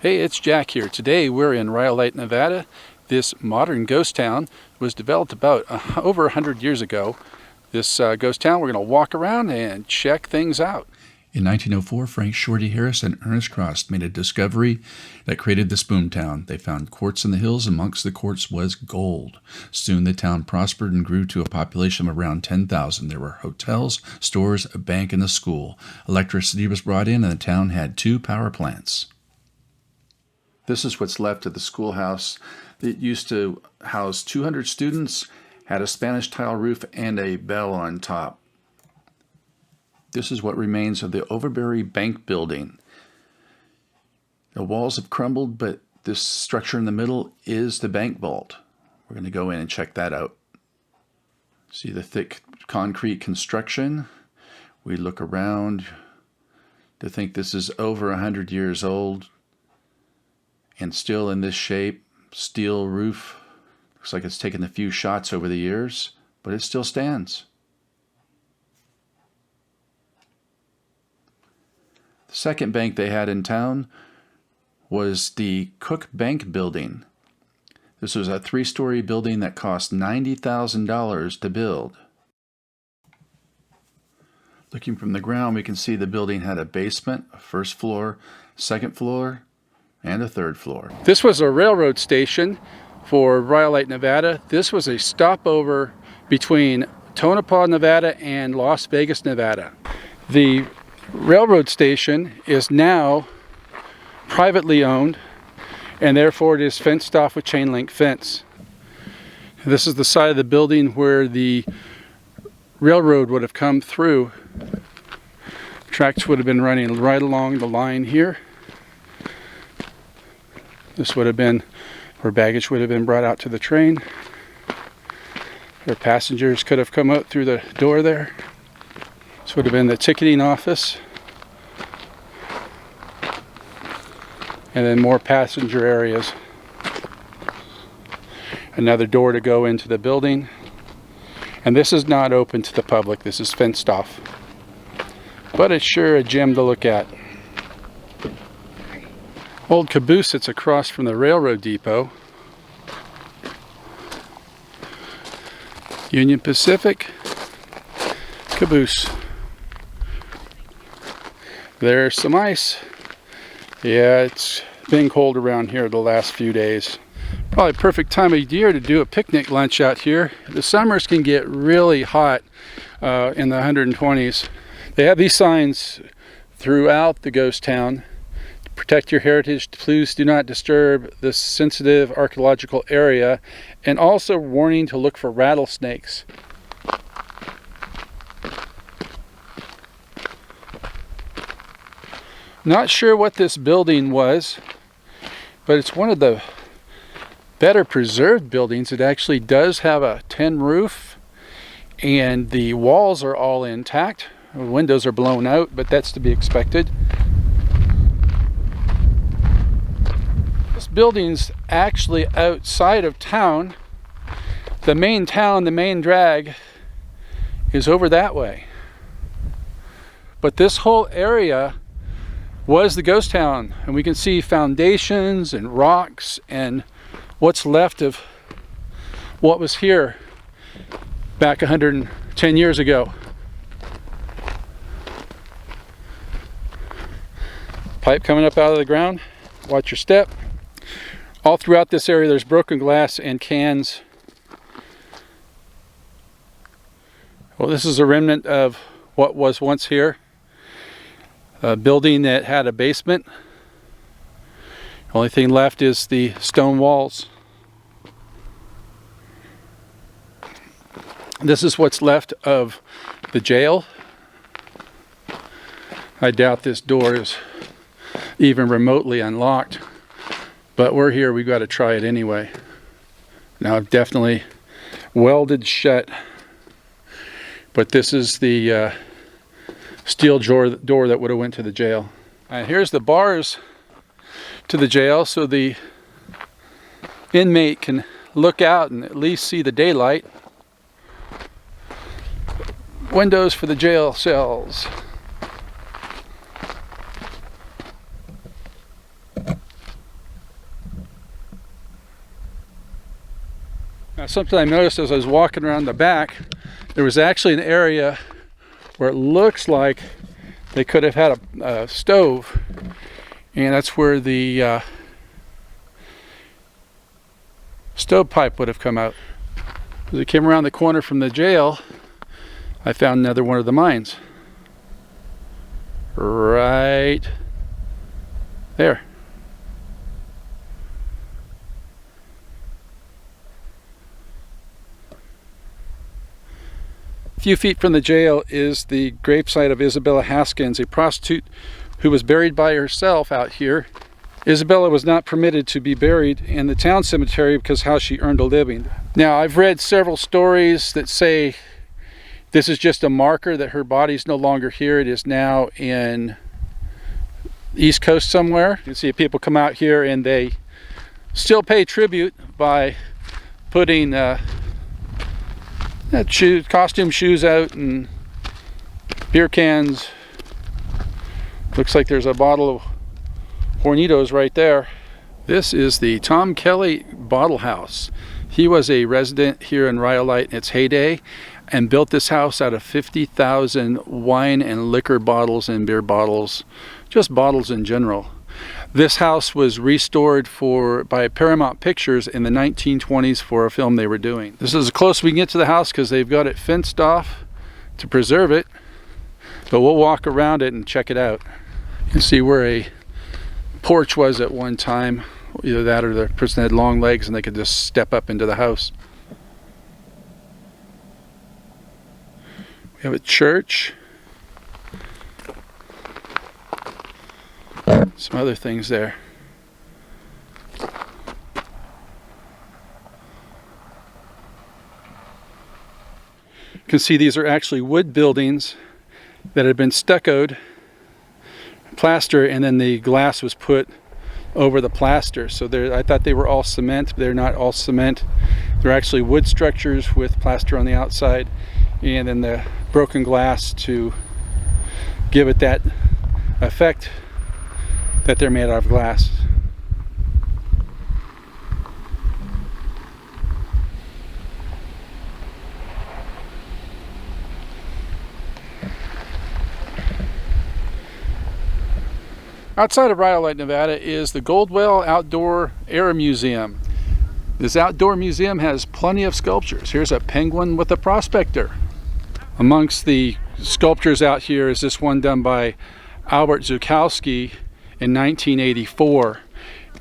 Hey, it's Jack here. Today we're in Rhyolite, Nevada. This modern ghost town was developed about over 100 years ago. This ghost town, we're going to walk around and check things out. In 1904, Frank Shorty Harris and Ernest Cross made a discovery that created this boom town. They found quartz in the hills, and amongst the quartz was gold. Soon the town prospered and grew to a population of around 10,000. There were hotels, stores, a bank, and a school. Electricity was brought in, and the town had 2 power plants. This is what's left of the schoolhouse. It used to house 200 students, had a Spanish tile roof, and a bell on top. This is what remains of the Overbury Bank building. The walls have crumbled, but this structure in the middle is the bank vault. We're going to go in and check that out. See the thick concrete construction. We look around to think this is over 100 years old and still in this shape. Steel roof. Looks like it's taken a few shots over the years, but it still stands. The second bank they had in town was the Cook Bank building. This was a 3-story building that cost $90,000 to build. Looking from the ground, we can see the building had a basement, a first floor, second floor, and a third floor. This was a railroad station for Rhyolite, Nevada. This was a stopover between Tonopah, Nevada and Las Vegas, Nevada. The railroad station is now privately owned, and therefore it is fenced off with chain link fence. This is the side of the building where the railroad would have come through. Tracks would have been running right along the line here. This would have been where baggage would have been brought out to the train, where passengers could have come out through the door there. This would have been the ticketing office, and then more passenger areas. Another door to go into the building, and this is not open to the public. This is fenced off, but it's sure a gem to look at. Old caboose sits across from the railroad depot. Union Pacific caboose. There's some ice. Yeah, it's been cold around here the last few days. Probably perfect time of year to do a picnic lunch out here. The summers can get really hot in the 120s. They have these signs throughout the ghost town. Protect your heritage, please do not disturb this sensitive archaeological area, and also warning to look for rattlesnakes. Not sure what this building was, but it's one of the better preserved buildings. It actually does have a tin roof, and the walls are all intact. The windows are blown out, but that's to be expected. This building's actually outside of town. The main town, the main drag, is over that way. But this whole area was the ghost town, and we can see foundations and rocks and what's left of what was here back 110 years ago. Pipe coming up out of the ground. Watch your step. All throughout this area there's broken glass and cans. Well, this is a remnant of what was once here. A building that had a basement. The only thing left is the stone walls. This is what's left of the jail. I doubt this door is even remotely unlocked, but we're here, we've got to try it anyway. Now, I've definitely welded shut, but this is the steel door that would have went to the jail. Here's the bars to the jail, so the inmate can look out and at least see the daylight. Windows for the jail cells. Something I noticed as I was walking around the back, there was actually an area where it looks like they could have had a stove, and that's where the stovepipe would have come out. As I came around the corner from the jail, I found another one of the mines. Right there. A few feet from the jail is the gravesite of Isabella Haskins, a prostitute who was buried by herself out here. Isabella was not permitted to be buried in the town cemetery because how she earned a living. Now, I've read several stories that say this is just a marker that her body's no longer here. It is now in East Coast somewhere. You can see people come out here and they still pay tribute by putting costume shoes out and beer cans. Looks like there's a bottle of Hornitos right there. This is the Tom Kelly Bottle House. He was a resident here in Rhyolite in its heyday and built this house out of 50,000 wine and liquor bottles and beer bottles, just bottles in general. This house was restored by Paramount Pictures in the 1920s for a film they were doing. This is as close as we can get to the house because they've got it fenced off to preserve it, but we'll walk around it and check it out. You can see where a porch was at one time. Either that or the person had long legs and they could just step up into the house. We have a church. Some other things there. You can see these are actually wood buildings that had been stuccoed, plaster, and then the glass was put over the plaster. So I thought they were all cement, but they're not all cement. They're actually wood structures with plaster on the outside and then the broken glass to give it that effect that they're made out of glass. Outside of Rhyolite, Nevada is the Goldwell Outdoor Air Museum. This outdoor museum has plenty of sculptures. Here's a penguin with a prospector. Amongst the sculptures out here is this one done by Albert Zukowski in 1984.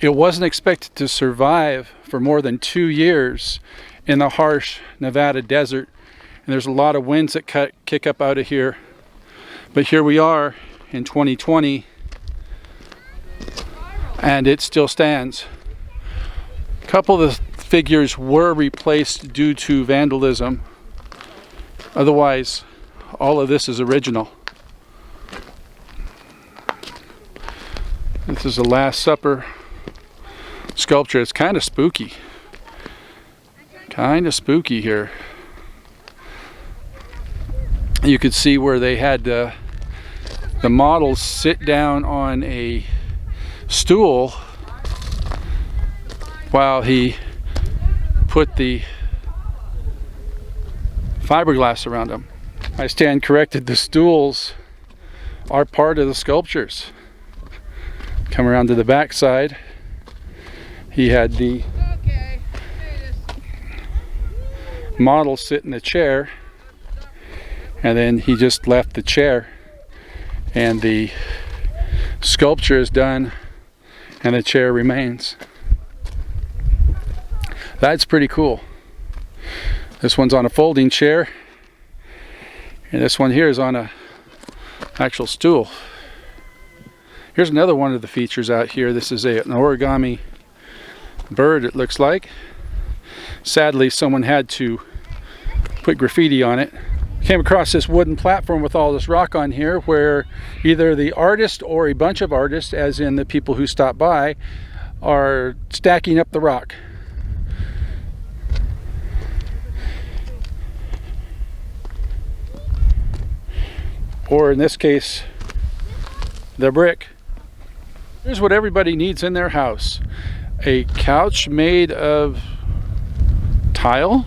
It wasn't expected to survive for more than 2 years in the harsh Nevada desert, and there's a lot of winds that kick up out of here. But here we are in 2020, and it still stands. A couple of the figures were replaced due to vandalism. Otherwise, all of this is original. This is the Last Supper sculpture. It's kind of spooky. Kind of spooky here. You could see where they had the models sit down on a stool while he put the fiberglass around them. I stand corrected. The stools are part of the sculptures. Come around to the back side. He had the model sit in the chair, and then he just left the chair, and the sculpture is done and the chair remains. That's pretty cool. This one's on a folding chair, and this one here is on a actual stool. Here's another one of the features out here. This is an origami bird, it looks like. Sadly, someone had to put graffiti on it. Came across this wooden platform with all this rock on here where either the artist or a bunch of artists, as in the people who stop by, are stacking up the rock. Or in this case, the brick. Here's what everybody needs in their house. A couch made of tile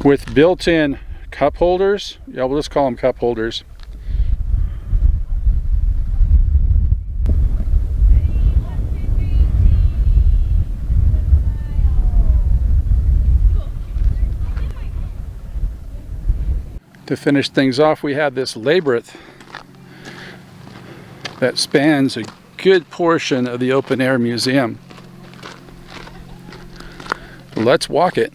with built-in cup holders. Yeah, we'll just call them cup holders. To finish things off, we have this labyrinth that spans a good portion of the open air museum. Let's walk it.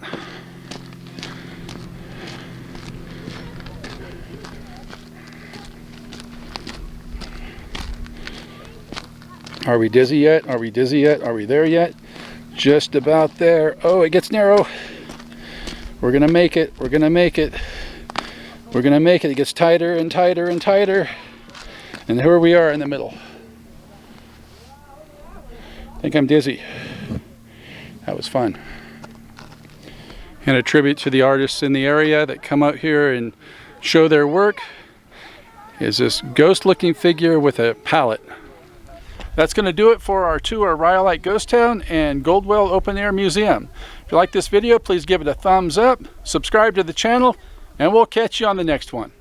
Are we dizzy yet? Are we dizzy yet? Are we there yet? Just about there. Oh, it gets narrow. We're gonna make it. We're gonna make it. We're gonna make it. It gets tighter and tighter and tighter. And here we are in the middle. I think I'm dizzy. That was fun. And a tribute to the artists in the area that come out here and show their work is this ghost-looking figure with a palette. That's going to do it for our tour of Rhyolite Ghost Town and Goldwell Open Air Museum. If you like this video, please give it a thumbs up, subscribe to the channel, and we'll catch you on the next one.